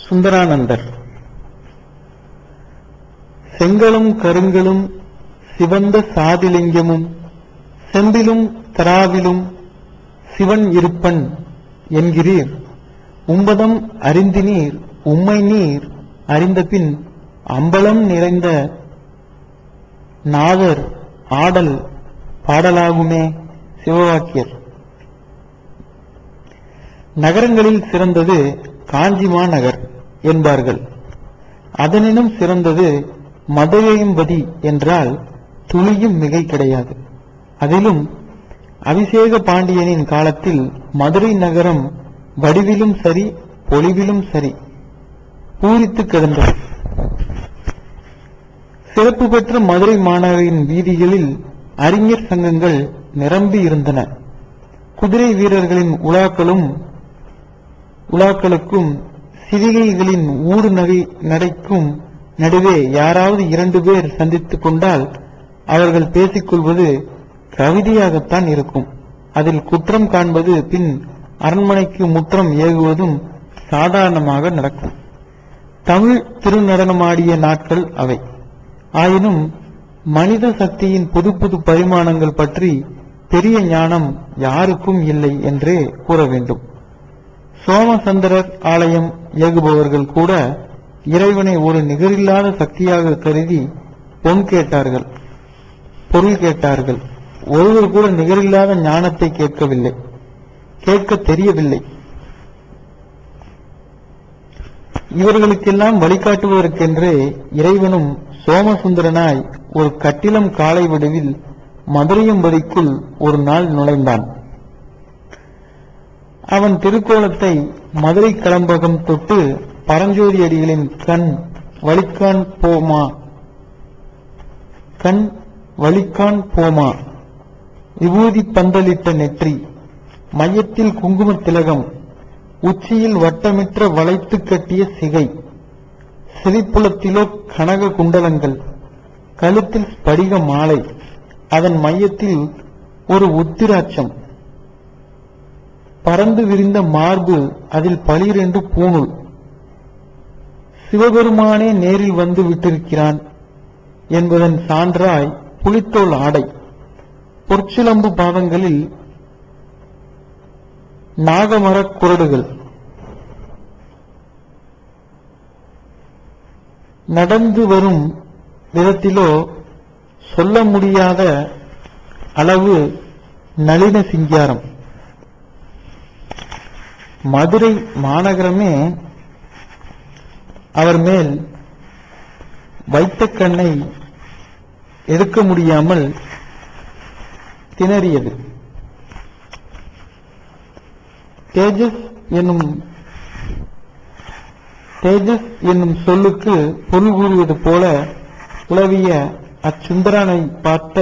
சுந்தரானந்தர். செங்கலும் கருங்கலும் சிவந்த சாதிலிங்கமும் செம்பிலும் தராவிலும் சிவன் இருப்பன் என்கிறீர். உம்பதம் அறிந்தினீர் உம்மை நீர் அறிந்தபின் அம்பலம் நிறைந்த நாதர் ஆடல் பாடலாகுமே. சிவவாக்கியர். நகரங்களில் சிறந்தது காஞ்சி மாநகர் என்பார்கள். அதனினும் சிறந்தது மதுரையம்பதி என்றால் துளியும் மிகை கிடையாது. அதிலும் அபிஷேக பாண்டியனின் காலத்தில் மதுரை நகரம் வடிவிலும் சரி பொலிவிலும் சரி பூரித்து கிடந்தது. சிறப்பு பெற்ற மதுரை மாநகரின் வீதிகளில் அறிஞர் சங்கங்கள் நிரம்பி இருந்தன. குதிரை வீரர்களின் உலாக்களுக்கும் சிவிகைகளின் ஊடு நடைக்கும் நடுவே யாராவது 2 பேர் சந்தித்துக் கொண்டால் அவர்கள் பேசிக்கொள்வது கவிதையாகத்தான் இருக்கும். அதில் குற்றம் காண்பது பின் அரண்மனைக்கு முற்றம் ஏகுவதும் சாதாரணமாக நடக்கும். தமிழ் திருநடனமாடிய நாட்கள் அவை. ஆயினும் மனித சக்தியின் புது புது பரிமாணங்கள் பற்றி பெரிய ஞானம் யாருக்கும் இல்லை என்றே கூற வேண்டும். சோமசந்திரர் ஆலயம் இயகுபவர்கள் கூட இறைவனை ஒரு நிகரில்லாத சக்தியாக கருதி பொருள் கேட்டார்கள். ஒருவர் கூட நிகரில்லாத ஞானத்தை கேட்கவில்லை, கேட்க தெரியவில்லை. இவர்களுக்கெல்லாம் வழிகாட்டுவதற்கென்றே இறைவனும் சோமசுந்தரனாய் ஒரு கட்டிலம் காலை விடுவில் மதுரையம்பதிக்குள் ஒரு நாள் நுழைந்தான். அவன் திருக்கோலத்தை மதுரை கலம்பகம் தொட்டு பரஞ்சோதி அடிகளின் கண் வலிக்கான் போமா விபூதி பந்தலிட்ட நெற்றி, மையத்தில் குங்கும திலகம், உச்சியில் வட்டமிட்ட வளைத்து கட்டிய சிகை, சிரிப்புலத்திலோ கனக குண்டலங்கள், கழுத்தில் ஸ்படிக மாலை, அதன் மையத்தில் ஒரு உத்திராட்சம், பறந்து விரிந்த மார்பு, அதில் பளிரென்று பூணூல். சிவபெருமானே நேரில் வந்து விட்டிருக்கிறான் என்பதன் சான்றாய் புலித்தோல் ஆடை, பொற்சிலம்பு பாதங்களில் நாகமரக் குரடுகள், நடந்து வரும் விதத்திலோ சொல்ல முடியாத அளவு நளின சிங்காரம். மதுரை மாநகரமே அவர் மேல் வைத்த கண்ணை எடுக்க முடியாமல் திணறியது. தேஜஸ் என்னும் சொல்லுக்கு பொருள் கூறுவது போல உலவிய அச்சுந்தரனை பார்த்த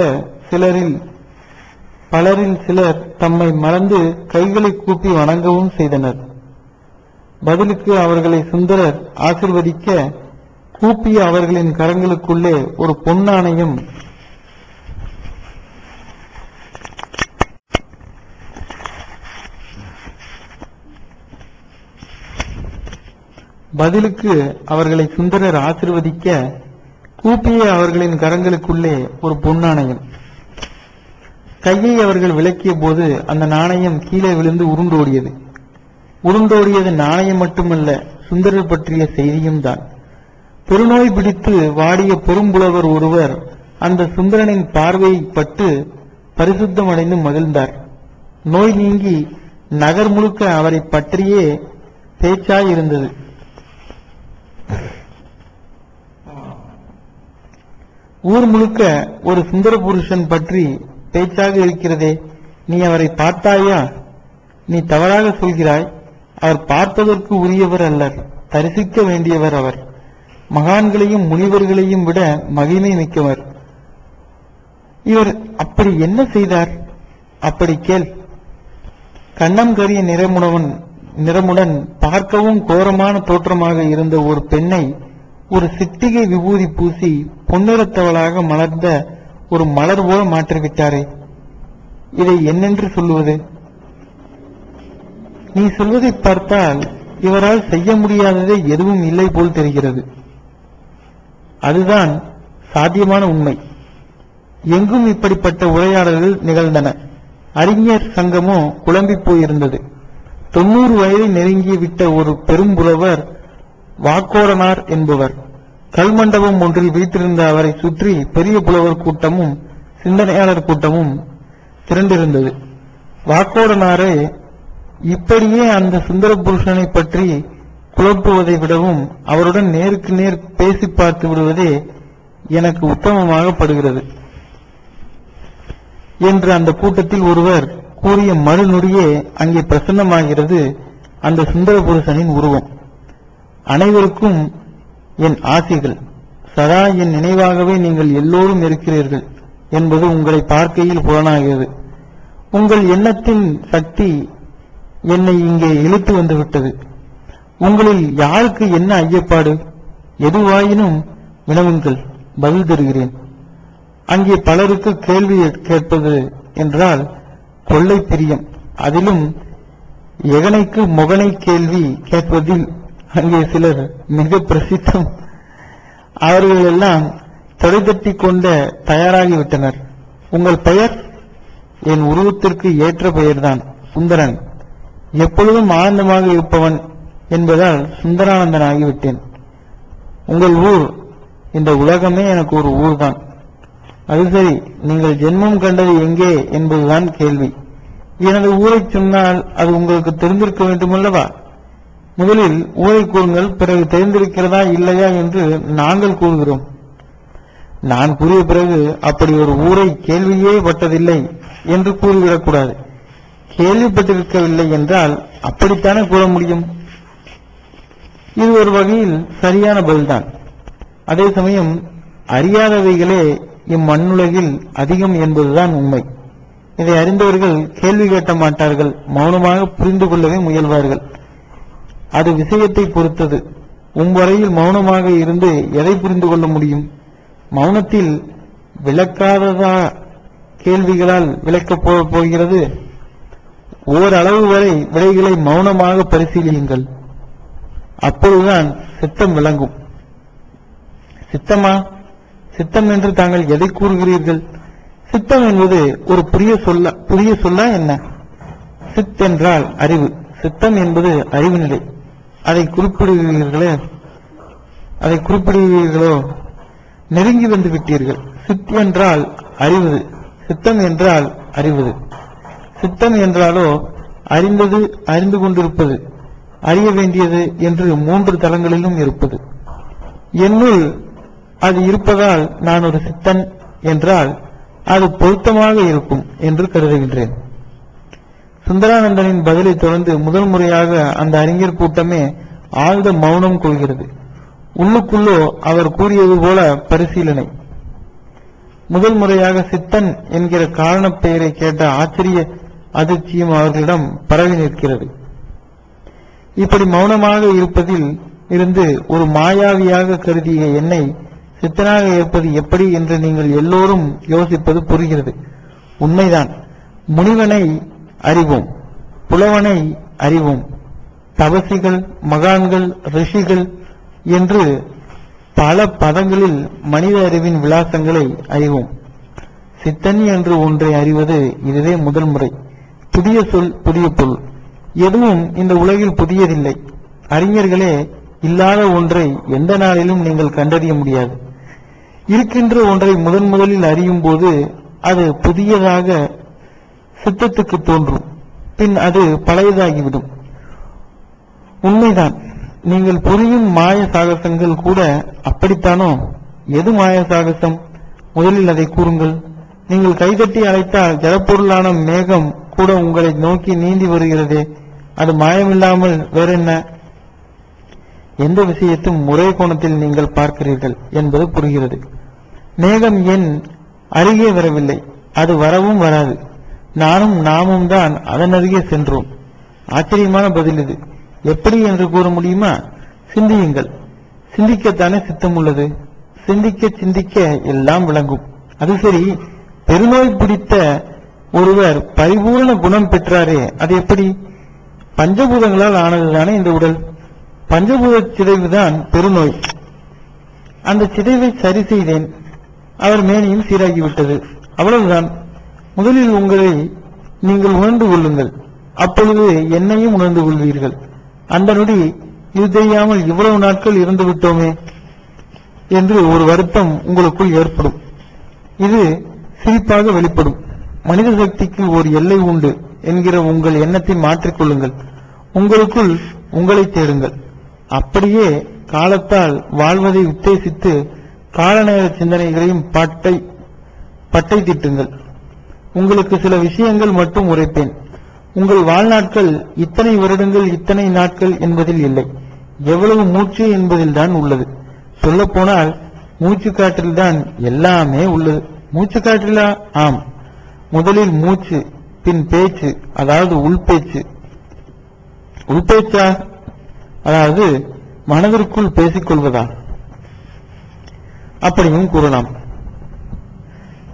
பலரில் சிலர் தம்மை மறந்து கைகளை கூப்பி வணங்கவும் செய்தனர். பதிலுக்கு அவர்களை சுந்தரர் ஆசிர்வதிக்க கூப்பிய அவர்களின் கரங்களுக்குள்ளே ஒரு பொன்னாணயம் கையை அவர்கள் விலக்கிய போது அந்த நாணயம் கீழே விழுந்து உருண்டோடியது நாணயம் மட்டுமல்ல, சுந்தரர் பற்றிய செய்தியும் தான். பெருநோய் பிடித்து வாடிய பெரும்புலவர் ஒருவர் அந்த சுந்தரனின் பார்வையை பட்டு பரிசுத்தமடைந்து மகிழ்ந்தார். நோய் நீங்கி நகர் முழுக்க அவரை பற்றியே பேச்சாயிருந்தது. ஊர் முழுக்க ஒரு சுந்தர புருஷன் பற்றி பேச்சாக இருக்கிறதே, நீ அவரை பார்த்தாயா? நீ தவறாக சொல்கிறாய். அவர் பார்ப்பதற்கு உரியவர் அல்லர், தரிசிக்க வேண்டியவர். அவர் மகான்களையும் முனிவர்களையும் விட மகிமை மிக்கவர். இவர் அப்படி என்ன செய்தார்? அப்படி கேள். கண்ணம் கரிய நிறமுடன் பார்க்கவும் கோரமான தோற்றமாக இருந்த ஒரு பெண்ணை ஒரு சிட்டிகை விபூதி பூசி பொன்னிறத்தவளாக மலர்ந்த ஒரு மலர் போல மாற்றிவிட்டாரே, இதை என்னென்று சொல்லுவது? நீ சொல்வதை பார்த்தால் இவரால் செய்ய முடியாததே எதுவும் இல்லை போல் தெரிகிறது. அதுதான் சாத்தியமான உண்மை. எங்கும் இப்படிப்பட்ட உரையாடல்கள் நிகழ்ந்தன. அறிஞர் சங்கமோ குழம்பி போயிருந்தது. 90 வயதை நெருங்கி விட்ட ஒரு பெரும்புலவர் வாக்கோடனார் என்பவர். கல்மண்டபம் ஒன்றில் வீட்டிருந்த அவரை சுற்றி பெரிய புலவர் கூட்டமும் சிந்தனையாளர் கூட்டமும் திரண்டிருந்தது. வாக்கோடனாரே இப்படியே அந்த சுந்தர புருஷனை பற்றி குழப்புவதை விடவும் அவருடன் நேருக்கு நேர் பேசி பார்த்து விடுவதே எனக்கு உத்தமமாக படுகிறது என்று அந்த கூட்டத்தில் ஒருவர் கூறிய மறுநொடியே அங்கே பிரசன்னமாகிறது அந்த சுந்தர புருஷனின் உருவம். அனைவருக்கும் என் ஆசிகள். சதா என் நினைவாகவே நீங்கள் எல்லோரும் இருக்கிறீர்கள் என்பது உங்களை பார்க்கையில் புலனாகிறது. உங்கள் எண்ணத்தின் சக்தி என்னை இங்கே இழுத்து வந்துவிட்டது. உங்களில் யாருக்கு என்ன ஐயப்பாடு? எதுவாயினும் வினவுங்கள், பதில் தருகிறேன். அங்கே பலருக்கு கேள்வி கேட்பது என்றால் கொள்ளை பிரியம். அதிலும் எகனைக்கு முகனை கேள்வி கேட்பதில் அங்கே சிலர் மிக பிரசித்தம். அவர்கள் எல்லாம் தொலைதட்டி கொண்ட தயாராகிவிட்டனர். உங்கள் பெயர்? என் உருவத்திற்கு ஏற்ற பெயர்தான், சுந்தரன். எப்பொழுதும் ஆனந்தமாக இருப்பவன் என்பதால் சுந்தரானந்தன் ஆகிவிட்டேன். உங்கள் ஊர்? இந்த உலகமே எனக்கு ஒரு ஊர்தான். அது சரி, நீங்கள் ஜென்மம் கண்டது எங்கே என்பதுதான் கேள்வி. எனது ஊரை சொன்னால் அது உங்களுக்கு தெரிந்திருக்க வேண்டுமல்லவா? முதலில் ஊரை கூறுங்கள், பிறகு தெரிந்திருக்கிறதா இல்லையா என்று நாங்கள் கூறுகிறோம். நான் கூறிய பிறகு அப்படி ஒரு ஊரை கேள்வியே பட்டதில்லை என்று கூறிவிடக்கூடாது. கேள்விப்பட்டிருக்கவில்லை என்றால் அப்படித்தானே கூற முடியும். இது ஒரு வகையில் சரியான பதில்தான். அதே சமயம் அறியாதவைகளே இம்மண்ணுலகில் அதிகம் என்பதுதான் உண்மை. இதை அறிந்தவர்கள் கேள்வி கேட்க மாட்டார்கள், மௌனமாக புரிந்து கொள்ளவே முயல்வார்கள். அது விஷயத்தை பொறுத்தது. வரையில் மௌனமாக இருந்து எதை புரிந்து கொள்ள முடியும்? மௌனத்தில் விளக்காததா கேள்விகளால் விளக்கப் போகிறது? ஓரளவு வரை விடைகளை மௌனமாக பரிசீலியுங்கள். அப்பொழுதுதான் சித்தம் விளங்கும். சித்தமா? சித்தம் என்று தாங்கள் எதை கூறுகிறீர்கள்? சித்தம் என்பது ஒரு புதிய சொல்ல என்ன? சித் என்றால் அறிவு, சித்தம் என்பது அறிவு நிலை. அதை குறிப்பிடுவீர்களோ? நெருங்கி வந்து விட்டீர்கள். சித் என்றால் அறிவது, சித்தம் என்றால் அறிவது. சித்தம் என்றாலோ அறிந்தது, அறிந்து கொண்டிருப்பது, அறிய வேண்டியது என்று 3 தளங்களிலும் இருப்பது. என்னுள் அது இருப்பதால் நான் ஒரு சித்தன் என்றால் அது பொருத்தமாக இருக்கும் என்று கருதுகின்றேன். சுந்தரானந்தனின் பதிலை தொடர்ந்து முதல் முறையாக அந்த அறிஞர் கூட்டமே ஆழ்ந்த மௌனம் கொள்கிறது. உள்ளுக்குள்ளோ அவர் கூறியது போல பரிசீலனை. முதல் முறையாக சித்தன் என்கிற காரண பெயரை கேட்ட ஆச்சரிய அதிர்ச்சியும் அவர்களிடம் பரவி நிற்கிறது. இப்படி மௌனமாக இருப்பதில் இருந்து ஒரு மாயாவியாக கருதிய என்னை சித்தனாக இருப்பது எப்படி என்று நீங்கள் எல்லோரும் யோசிப்பது புரிகிறது. உண்மைதான். முனிவனை அறிவோம், புலவனை அறிவோம், தபசிகள், மகான்கள், ரிஷிகள் என்று பல பதங்களில் மனித அறிவின் விலாசங்களை அறிவோம். சித்தன் என்று ஒன்றை அறிவது இதுவே முதல் முறை. புதிய சொல், புதிய பொருள். எதுவும் இந்த உலகில் புதியதில்லை. அறிஞர்களே இல்லாத ஒன்றை எந்த நாளிலும் நீங்கள் கண்டறிய முடியாது. இருக்கின்ற ஒன்றை முதலில் அறியும் போது அது புதியதாக சித்தத்துக்கு தோன்றும், பின் அது பழையதாகிவிடும். உண்மைதான். நீங்கள் புரியும் மாய சாகசங்கள் கூட அப்படித்தானோ? எது மாய சாகசம்? முதலில் அதை கூறுங்கள். நீங்கள் கைதட்டி அழைத்தால் ஜடப்பொருளான மேகம் கூட உங்களை நோக்கி நீந்தி வருகிறதே, அது மாயமில்லாமல் வேறென்ன? எந்த விஷயத்தும் ஒரே கோணத்தில் நீங்கள் பார்க்கிறீர்கள் என்பது புரிகிறது. மேகம் என் அருகே வரவில்லை, அது வரவும் வராது. நாமும் தான் அதன் அருகே சென்றோம். ஆச்சரியமான பதில் இது. எப்படி என்று கூற முடியுமா? சிந்தியுங்கள். சிந்திக்கத்தானே சித்தம் உள்ளது. சிந்திக்க எல்லாம் விளங்கும். அது சரி, பெருநோய் பிடித்த ஒருவர் பரிபூரண குணம் பெற்றாரே, அது எப்படி? பஞ்சபூதங்களால் ஆனதுதானே இந்த உடல். பஞ்சபூத சிதைவுதான் பெருநோய். அந்த சிதைவை சரி செய்தேன். அவர் மேனியும் சீராகிவிட்டது. அவ்வளவுதான். முதலில் உங்களை நீங்கள் உணர்ந்து கொள்ளுங்கள். அப்பொழுது என்னையும் உணர்ந்து கொள்வீர்கள். அந்த நொடி இது தெரியாமல் இவ்வளவு நாட்கள் இருந்து விட்டோமே என்று ஒரு வருத்தம் உங்களுக்குள் ஏற்படும். இது சிரிப்பாக வெளிப்படும். மனித சக்திக்கு ஒரு எல்லை உண்டு என்கிற உங்கள் எண்ணத்தை மாற்றிக்கொள்ளுங்கள். உங்களுக்குள் உங்களை தேடுங்கள். அப்படியே காலத்தால் வாழ்வதை உத்தேசித்து காலநேர சிந்தனைகளையும் பட்டை திட்டுங்கள். உங்களுக்கு சில விஷயங்கள் மட்டும் உரைப்பேன். உங்கள் வாழ்நாட்கள் இத்தனை வருடங்கள் இத்தனை நாட்கள் என்பதில் இல்லை, எவ்வளவு மூச்சு என்பதில் தான் உள்ளது. சொல்லப்போனால் மூச்சு காற்றில்தான் எல்லாமே உள்ளது. மூச்சு காற்றிலா? ஆம். முதலில் மூச்சு, பின் பேச்சு, அதாவது உள்பேச்சு. உள்பேச்சா? அதாவது மனதிற்குள் பேசிக்கொள்வதா? அப்படியும் கூறலாம்.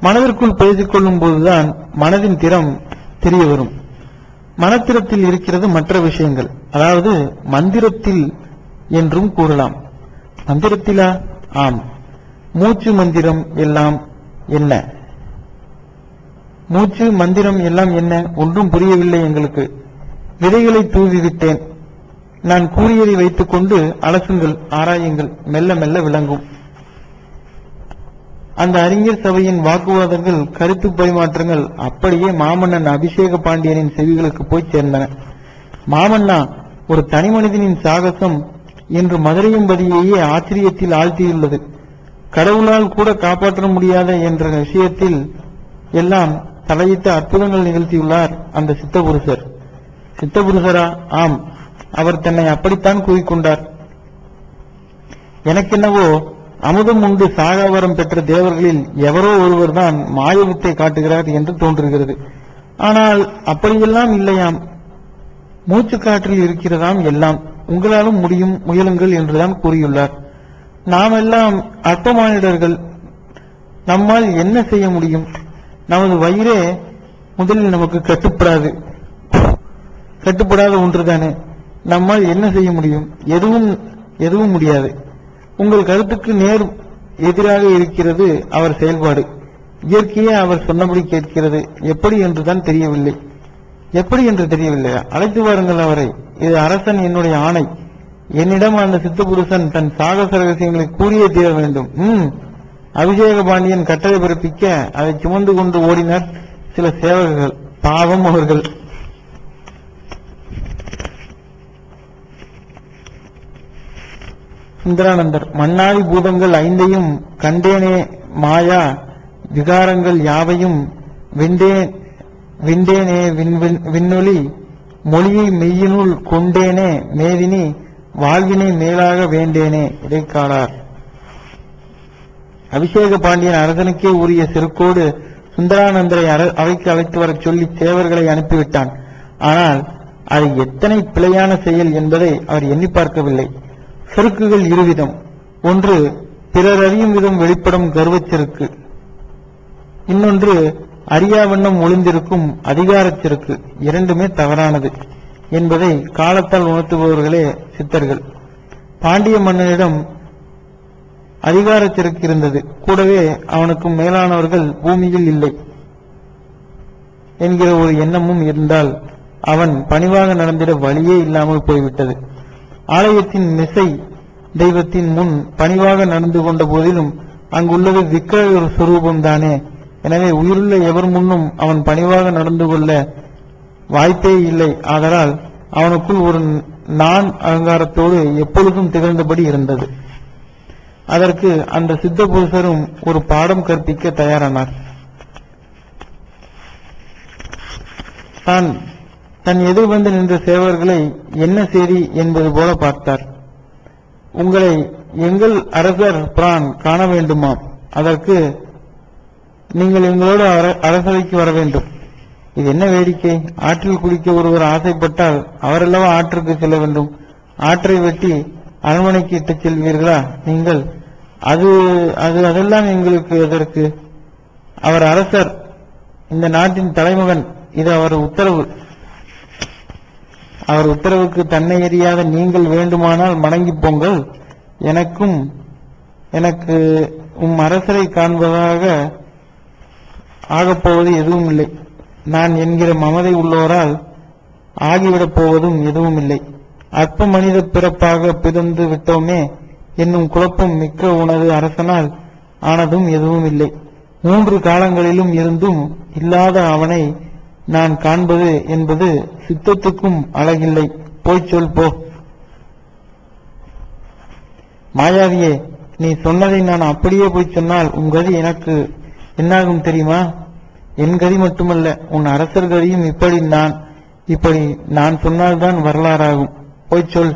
மனதிற்குள் பேசிக்கொள்ளும் போதுதான் மனதின் திறம் தெரிய வரும். மனத்திரத்தில் இருக்கிறது மற்ற விஷயங்கள், அதாவது மந்திரத்தில் என்றும் கூறலாம். மந்திரத்திலா? ஆம். மூச்சு மந்திரம் எல்லாம் என்ன? மூச்சு மந்திரம் எல்லாம் என்ன? ஒன்றும் புரியவில்லை எங்களுக்கு. விதைகளை தூவிவிட்டேன். நான் கூறியதை வைத்துக் கொண்டு அலசுங்கள், ஆராயுங்கள், மெல்ல மெல்ல விளங்கும். அந்த அறிஞர் சபையின் வாக்குவாதங்கள், கருத்து பரிமாற்றங்கள் அப்படியே மாமன்னன் அபிஷேக பாண்டியனின் செவிகளுக்கு போய் சேர்ந்தன. மாமன்னா, ஒரு தனி மனிதனின் சாகசம் என்று மதுரையம்பதியையே ஆச்சரியத்தில் ஆழ்த்தியுள்ளது. கடவுளால் கூட காப்பாற்ற முடியாத என்ற விஷயத்தில் எல்லாம் தலையிட்ட அற்புதங்கள் நிகழ்த்தியுள்ளார் அந்த சித்தபுருஷர். சித்தபுருஷரா? ஆம். அவர் தன்னை அப்படித்தான் கூறிக்கொண்டார். எனக்கென்னவோ அமுதம் உண்டு சாகாவரம் பெற்ற தேவர்களில் எவரோ ஒருவர் தான் மாயவித்தை காட்டுகிறார் என்று தோன்றுகிறது. ஆனால் அப்படியெல்லாம் இல்லையாம். மூச்சு காற்றில் இருக்கிறதாம் எல்லாம். உங்களாலும் முடியும், முயலுங்கள் என்றுதான் கூறியுள்ளார். நாம் எல்லாம் அற்பமானிடர்கள். நம்மால் என்ன செய்ய முடியும்? நமது வயிறே முதலில் நமக்கு கட்டுப்படாத ஒன்றுதானே. நம்மால் என்ன செய்ய முடியும்? எதுவும் முடியாது. உங்கள் கருத்துக்கு நேர் எதிராக இருக்கிறது அவர் செயல்பாடு. இயற்கையே அவர் சொன்னபடி கேட்கிறது. எப்படி என்றுதான் தெரியவில்லை. எப்படி என்று தெரியவில்லையா? அழைத்து வாருங்கள் அவரை. இது அரசன் என்னுடைய ஆணை. என்னிடம் அந்த சித்தபுருஷன் தன் சாகச ரகசியங்களை கூறியே தீர வேண்டும். அபிஷேக பாண்டியன் கட்டளை பிறப்பிக்க அதை சுமந்து கொண்டு ஓடினர் சில சேவகர்கள். பாவம் அவர்கள். சுந்தரானந்தர், மண்ணாதி பூதங்கள் ஐந்தையும் கண்டேனே, மாயா விகாரங்கள் யாவையும் விண்டேனே, விண்ணொலி மொழியை மெய்யினுள் கொண்டேனே, மேதினி வாழ்வினை மேலாக வேண்டேனே. இடைக்காலார். அபிஷேக பாண்டியன் அரசனுக்கே உரிய செருக்கோடு சுந்தரானந்தரை அவைக்கு அழைத்து வரச் சொல்லி சேவர்களை அனுப்பிவிட்டான். ஆனால் அது எத்தனை பிழையான செயல் என்பதை அவர் எண்ணி பார்க்கவில்லை. செருக்குகள் இருவிதம். ஒன்று பிறர் அறியும் விதம் வெளிப்படும் கர்வச் செருக்கு, இன்னொன்று அறியாவண்ணம் ஒளிந்திருக்கும் அதிகாரச் செருக்கு. இரண்டுமே தவறானது என்பதை காலத்தால் உணர்த்துபவர்களே சித்தர்கள். பாண்டிய மன்னனிடம் அதிகாரச் செருக்கு இருந்தது. கூடவே அவனுக்கு மேலானவர்கள் பூமியில் இல்லை என்கிற ஒரு எண்ணமும் இருந்தால் அவன் பணிவாக நடந்திட வழியே இல்லாமல் போய்விட்டது. ஆலயத்தின் மிசை தெய்வத்தின் முன் பணிவாக நடந்து கொண்ட போதிலும் அங்குள்ளது விக்கிரக சுரூபம்தானே. எனவே உயிருள்ள எவர் முன்னும் அவன் பணிவாக நடந்து கொள்ள வாய்ப்பே இல்லை. ஆதலால் அவனுக்குள் ஒரு நான் அகங்காரத்தோடு எப்பொழுதும் திகழ்ந்தபடி இருந்தது. அதற்கு அந்த சித்த புருஷரும் ஒரு பாடம் கற்பிக்க தயாரானார். தன் எதிர் வந்து நின்ற சேவர்களை என்ன செய்தி என்பது போல பார்த்தார். உங்களை எங்கள் அரசர் பிரான் காண வேண்டுமாம். அதற்கு நீங்கள் எங்களோடு அரசவைக்கு வர வேண்டும். இது என்ன வேடிக்கை? ஆற்றில் குளிக்க ஒருவர் ஆசைப்பட்டால் அவரெல்லவா ஆற்றுக்கு செல்ல வேண்டும்? ஆற்றை வெட்டி அரண்மனைக்கு இட்டுச் செல்வீர்களா நீங்கள்? அதெல்லாம் எங்களுக்கு எதற்கு? அவர் அரசர், இந்த நாட்டின் தலைமகன். இது அவர் உத்தரவு. அவர் உத்தரவுக்கு தன்னை எறியாத நீங்கள் வேண்டுமானால் மடங்கி போங்கள். எனக்கு அரசரை காண்பதாக ஆகப்போவது எதுவும் இல்லை. நான் என்கிற மமதை உள்ளோரால் ஆகிவிடப் போவதும் எதுவும் இல்லை. அற்ப மனித பிறப்பாக பிறந்து விட்டோமே என்னும் குழப்பம் மிக்க உனது அரசனால் ஆனதும் எதுவும் இல்லை. 3 காலங்களிலும் இருந்தும் இல்லாத அவனை நான் காண்பது என்பது சித்தத்துக்கும் அழகில்லை. போய்ச் சொல் போ. மாயாவியே, நீ சொன்னதை நான் அப்படியே போய் சொன்னால் உன் கதி எனக்கு என்னாகும் தெரியுமா? என் கதி மட்டுமல்ல, உன் அரசர் கதியும் இப்படி நான் சொன்னால்தான் வரலாறாகும். போய்ச் சொல்.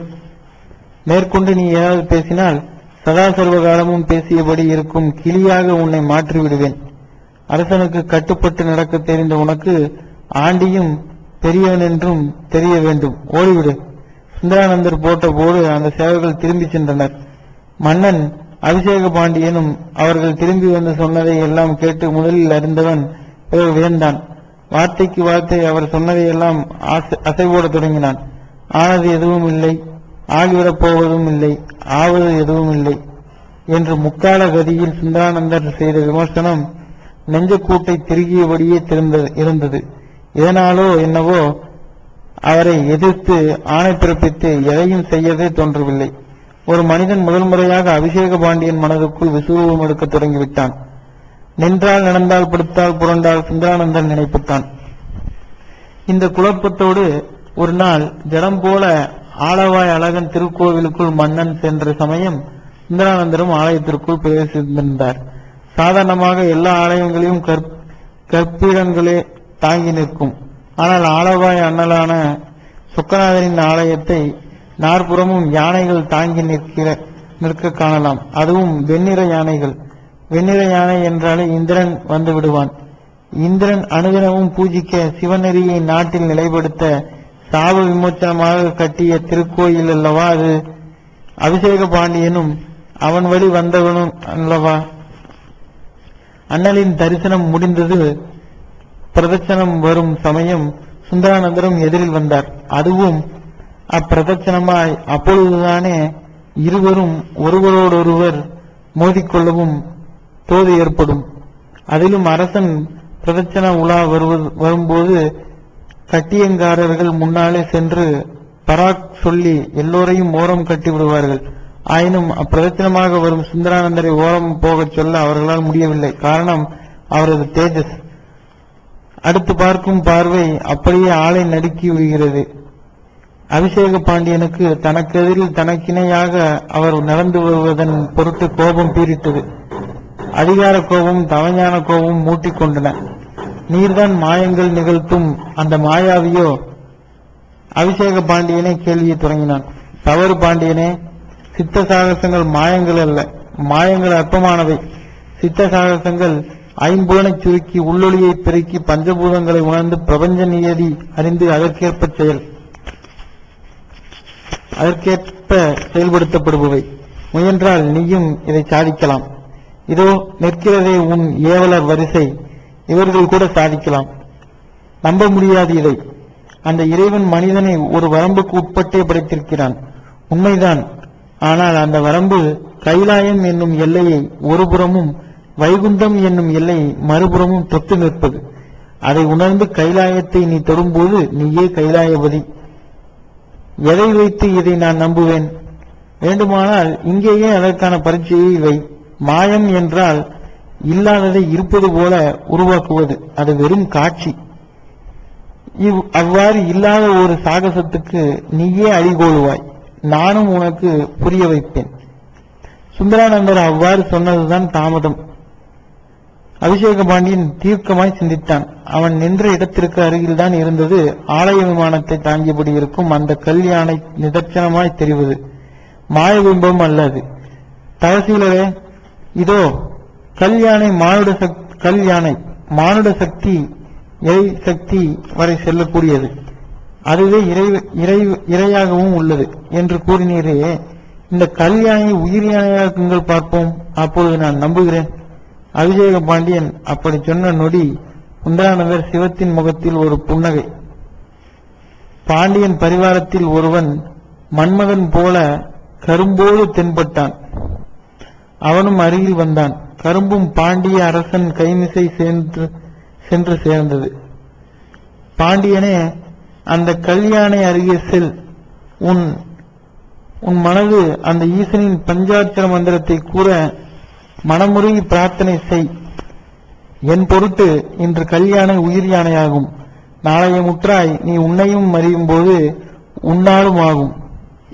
மேற்கொண்டு நீ ஏதாவது பேசினால் சதா சர்வகாலமும் பேசியபடி இருக்கும் கிளியாக உன்னை மாற்றி விடுவேன். அரசனுக்கு கட்டுப்பட்டு நடக்க தெரிந்த உனக்கு ஆண்டியும் பெரியவன் என்றும் தெரிய வேண்டும். ஓடிவிடு. சுந்தரானந்தர் போட்ட போது அந்த சேவர்கள் திரும்பி சென்றனர். மன்னன் அபிஷேக பாண்டியனும் அவர்கள் திரும்பி வந்து சொன்னதை எல்லாம் கேட்டு முதலில் அறிந்தவன் வியந்தான். வார்த்தைக்கு வார்த்தை அவர் சொன்னதையெல்லாம் அசைவோட தொடங்கினான். ஆனது எதுவும் இல்லை, ஆகிவிடப் போவதும் இல்லை, ஆவது எதுவும் இல்லை என்று முக்கால கதியில் சுந்தரானந்தர் செய்த விமர்சனம் நெஞ்சக்கூட்டை திருகியபடியே இருந்தது. இதனாலோ என்னவோ அவரை எதிர்த்து ஆணை பிறப்பித்து எதையும் செய்யவே தோன்றவில்லை. ஒரு மனிதன் முதல் முறையாக அபிஷேக பாண்டியன் மனதுக்குள் விசுரூபம் எடுக்க தொடங்கிவிட்டான். நின்றால் நடந்தால் படுத்தால் புரண்டால் சுந்தரானந்தன் நினைப்புத்தான். இந்த குழப்பத்தோடு ஒரு நாள் ஜடம் போல ஆளவாய் அழகன் திருக்கோவிலுக்குள் மன்னன் சென்ற சமயம் சுந்தரானந்தரும் ஆலயத்திற்குள் பிரவேசித்திருந்தார். சாதாரணமாக எல்லா ஆலயங்களையும் கற்பீடங்களே தாங்கி நிற்கும். ஆனால் ஆளவாய் அண்ணலான சொக்கநாதரின் ஆலயத்தை நாற்புறமும் யானைகள் தாங்கி நிற்க காணலாம். அதுவும் வெண்ணிற யானைகள். வெண்ணிற யானை என்றாலே இந்திரன் வந்து விடுவான். இந்திரன் அனுதினமும் பூஜிக்க சிவநெறியை நாட்டில் நிலைப்படுத்த சாப விமோச்சனமாக கட்டிய திருக்கோயில் அல்லவா அது. அபிஷேக பாண்டியனும் அவன் வழி வந்தவனும் அல்லவா. அண்ணலின் தரிசனம் முடிந்தது. பிரதட்சணம் வரும் சமயம் சுந்தரானந்தரும் எதிரில் வந்தார். அதுவும் அப்பிரதட்சணமாய் அப்பொழுதுதானே இருவரும் ஒருவரோடொருவர் மோதிக்கொள்ளவும் தோது ஏற்படும். அதிலும் அரசன் பிரதட்சண உலா வரும்போது கட்டியங்காரர்கள் முன்னாலே சென்று பராக் சொல்லி எல்லோரையும் ஓரம் கட்டி விடுவார்கள். ஆயினும் அப்பிரதட்சணமாக வரும் சுந்தரானந்தரை ஓரம் போகச் சொல்ல அவர்களால் முடியவில்லை. காரணம் அவரது தேஜஸ். அடுத்து பார்க்கும் பார்வை அப்படியே ஆளை நடுக்கி விடுகிறது. அபிஷேக பாண்டியனுக்கு தனக்கெதிரில் தனக்கிணையாக அவர் நடந்து வருவதன் பொருட்டு கோபம் பீரிட்டது. அதிகார கோபம் தவஞான கோபம் மூட்டிக்கொண்டன. நீர்தான் மாயங்கள் நிகழ்த்தும் அந்த மாயாவியோ? அபிஷேக பாண்டியனை கேள்வியை தொடங்கினான். தவறு பாண்டியனே, சித்த சாகசங்கள் மாயங்கள் அல்ல. மாயங்கள் அற்பமானவை. சித்த சாகசங்கள் ஐம்புலனை சுருக்கி உள்ளொளியை பெருக்கி பஞ்சபூதங்களை உணர்ந்து பிரபஞ்ச நியதி அறிந்து அதற்கேற்ப செயல்படுத்தப்படுபவை. முயன்றால் நீயும் இதை சாதிக்கலாம். இதோ நிற்கிறதே உன் ஏவலர் வரிசை. இவர்கள் கூட சாதிக்கலாம். நம்ப முடியாது இதை. அந்த இறைவன் மனிதனை ஒரு வரம்புக்கு உட்பட்டே படைத்திருக்கிறான். உண்மைதான். ஆனால் அந்த வரம்பு கைலாயம் என்னும் எல்லையை ஒருபுறமும் வைகுந்தம் என்னும் எல்லையை மறுபுறமும் தொட்டு நிற்பது. அதை உணர்ந்து கைலாயத்தை நீ தொடும்போது நீயே கைலாயபதி. எதை வைத்து இதை நான் நம்புவேன்? வேண்டுமானால் இங்கேயே அதற்கான பரீட்சையை வை. மாயம் என்றால் இல்லாததை இருப்பது போல உருவாக்குவது. அது வெறும் காட்சி. அவ்வாறு இல்லாத ஒரு சாகசத்துக்கு நீயே அடிகோலுவாய். நானும் உனக்கு புரிய வைப்பேன். சுந்தரானந்தர் அவ்வாறு சொன்னதுதான் தாமதம். அபிஷேக பாண்டியன் தீர்க்கமாய் சிந்தித்தான். அவன் நின்ற இடத்திற்கு அருகில்தான் இருந்தது ஆலய விமானத்தை தாங்கியபடி இருக்கும் அந்த கல் யானை நிதர்சனமாய் தெரிவது. மாயபிம்பம் அல்லது. தவசீலரே, இதோ கல் யானை மானுட சக்தி இறை சக்தி வரை செல்லக்கூடியது. அதுவே இறையாகவும் உள்ளது என்று கூறினீரே. இந்த கல் யானை உயிர் யானையாக பார்ப்போம். அப்பொழுது நான் நம்புகிறேன். அபிஷேக பாண்டியன் அப்படி சொன்ன நொடி சுந்தரானந்தர் சிவத்தின் முகத்தில் ஒரு புன்னகை. பாண்டியன் பரிவாரத்தில் ஒருவன் மன்மதன் போல கரும்போடு தென்பட்டான். அவனும் அருகில் வந்தான். கரும்பும் பாண்டிய அரசன் கைமிசை சென்று சேர்ந்தது. பாண்டியனே, அந்த கல்யாணை அருகே செல். உன் மனது அந்த ஈசனின் பஞ்சாட்சர மந்திரத்தை கூற மனமுருகி பிரார்த்தனை செய். என் பொருட்டு இன்று கல்யாணை உயிர் யானையாகும். நாளைய முற்றாய் நீ உன்னையும் அறியும் போது உன்னாலும் ஆகும்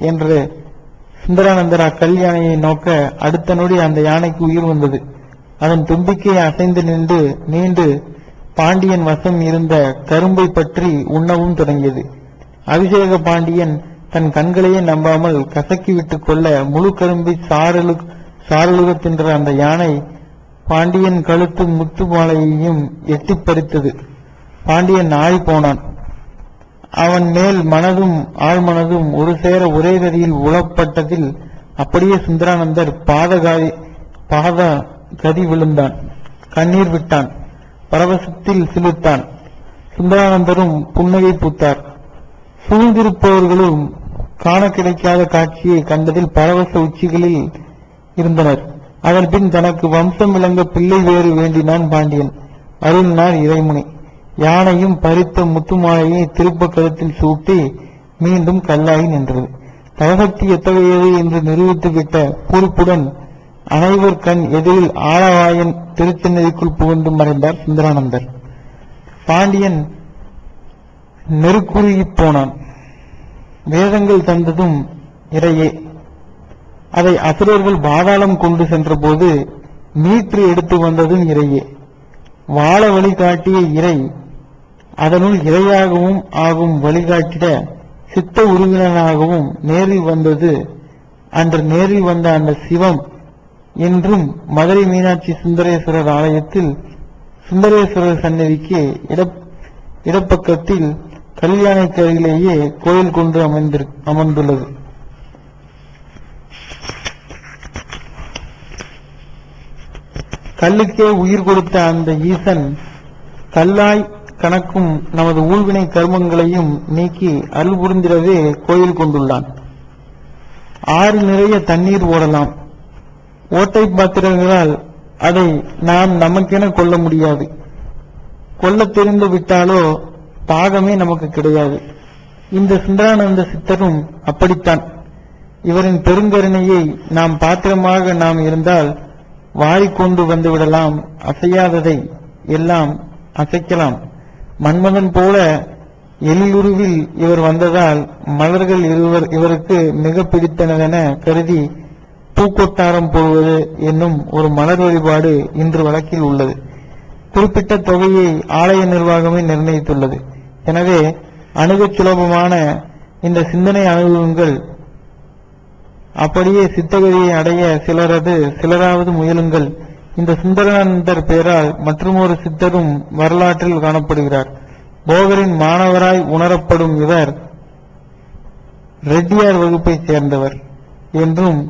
என்று சுந்தரானந்தர் அக்கல்யாணையை நோக்க அடுத்த நொடி அந்த யானைக்கு உயிர் வந்தது. அதன் தும்பிக்கை அசைந்து நீண்டு பாண்டியன் வசம் இருந்த கரும்பை பற்றி உண்ணவும் தொடங்கியது. அபிஷேக பாண்டியன் தன் கண்களையே நம்பாமல் கசக்கி விட்டுக் கொள்ள முழு கரும்பை சாரலுக தின்ற அந்த யானை பாண்டியன் கழுத்து முத்து மாலையையும் எட்டி பறித்தது. பாண்டியன் ஆழி போனான். அவன் மேல் மனதும் ஆழ்மனதும் ஒரு சேர ஒரே கதியில் உளப்பட்டதில் அப்படியே சுந்தரானந்தர் பாத கதி விழுந்தான். கண்ணீர் விட்டான். பரவசத்தில் சிலிர்த்தான். சுந்தரானந்தரும் புன்னகை பூத்தார். சூழ்ந்திருப்பவர்களும் காண கிடைக்காத காட்சியை கண்டதில் பரவச உச்சிகளில் இருந்தனர். அதன் பின் தனக்கு வம்சம் விளங்க பிள்ளை வேறு வேண்டினான் பாண்டியன். அருளினார் இறைமுனி. யானையும் பறித்த முத்துமாலையை திருப்ப கருத்தில் சூட்டி மீண்டும் கல்லாகி நின்றது. தவசக்தி எத்தகையது என்று நிரூபித்துவிட்ட பூரிப்புடன் அனைவர் கண் எதிரில் ஆளவாயன் திருச்சென்னதிக்குள் புகுந்து மறைந்தார் சுந்தரானந்தர். பாண்டியன் நெருக்குருகி போனான். வேதங்கள் தந்ததும் இறையே. அதை அசுரர்கள் பாதாளம் கொண்டு சென்ற போது மீட்டு எடுத்து வந்ததும் இறையே. வாழ வழிகாட்டிய இறை அதனுள் இறையாகவும் ஆகும் வழிகாட்டிட சித்த உருவினனாகவும் நேரில் வந்தது. அன்று நேரில் வந்த அந்த சிவம் என்றும் மதுரை மீனாட்சி சுந்தரேஸ்வரர் ஆலயத்தில் சுந்தரேஸ்வரர் சன்னதிக்கு இடப்பக்கத்தில் கல்யாணைக்கு அருகிலேயே கோயில் கொண்டு அமர்ந்துள்ளது. கல்லுக்கே உயிர் கொடுத்த அந்த ஈசன் கல்லாய் கணக்கும் நமது ஊழ்வினை கர்மங்களையும் நீக்கி அருள் புரிந்திடவே கோயில் கொண்டுள்ளான். ஆறு நிறைய தண்ணீர் ஓடலாம். ஓட்டை பாத்திரங்களால் அதை நாம் நமக்கென கொள்ள முடியாது. கொள்ள தெரிந்து விட்டாலோ பாகமே நமக்கு கிடையாது. இந்த சுந்தரானந்த சித்தரும் அப்படித்தான். இவரின் பெருங்கருணையை நாம் பாத்திரமாக நாம் இருந்தால் வாரிக்கொண்டு வந்துவிடலாம். அசையாததை எல்லாம் அசைக்கலாம். மன்மதன் போல எழிலுருவில் இவர் வந்ததால் மலர்கள் இவருக்கு மிக பிடித்தனவென கருதி பூக்கொட்டாரம் போடுவது என்னும் ஒரு மலர் வழிபாடு இன்று வழக்கில் உள்ளது. குறிப்பிட்ட தொகையை ஆலய நிர்வாகமே நிர்ணயித்துள்ளது. எனவே அணுகச் சுலபமான இந்த சிந்தனை அனுபவங்கள் அப்படியே சித்தகதியை அடைய சிலராவது முயலுங்கள். இந்த சுந்தரானந்தர் பெயரால் மற்றுமொரு சித்தரும் வரலாற்றில் காணப்படுகிறார். போகரின் மாணவராய் உணரப்படும் இவர் ரெட்டியார் வகுப்பை சேர்ந்தவர் என்றும்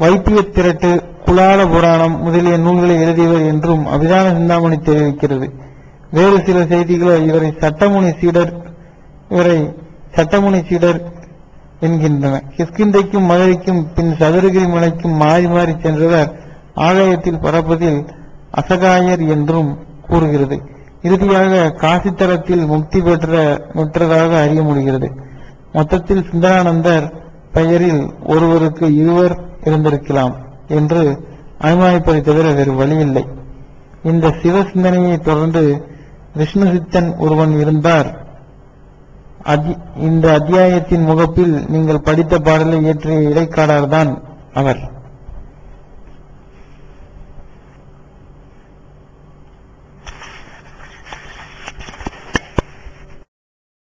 வைத்திய திரட்டு குலால புராணம் முதலிய நூல்களை எழுதியவர் என்றும் அபிதான சிந்தாமணி தெரிவிக்கிறது. வேறு சில செய்திகளோ இவரை சட்டமுனி சீடர் என்கின்றன. கிஷ்கிந்தைக்கும் மதுரைக்கும் பின் சதுரகிரி மலைக்கும் மாறி மாறி சென்றவர் ஆலயத்தில் பரப்பதில் அசகாயர் என்றும் கூறுகிறது. இறுதியாக காசித்தலத்தில் முக்தி பெற்றதாக அறிய முடிகிறது. மொத்தத்தில் சுந்தரானந்தர் பெயரில் ஒருவருக்கு இருவர் இருந்திருக்கலாம் என்று அனுமானிப்பதை தவிர வேறு வழியில்லை. இந்த சிவ சிந்தனையை தொடர்ந்து விஷ்ணு சித்தன் ஒருவன் இருந்தார். இந்த அத்தியாயத்தின் முகப்பில் நீங்கள் படித்த பாடலை இயற்றிய இடைக்காடர்தான் அவர்.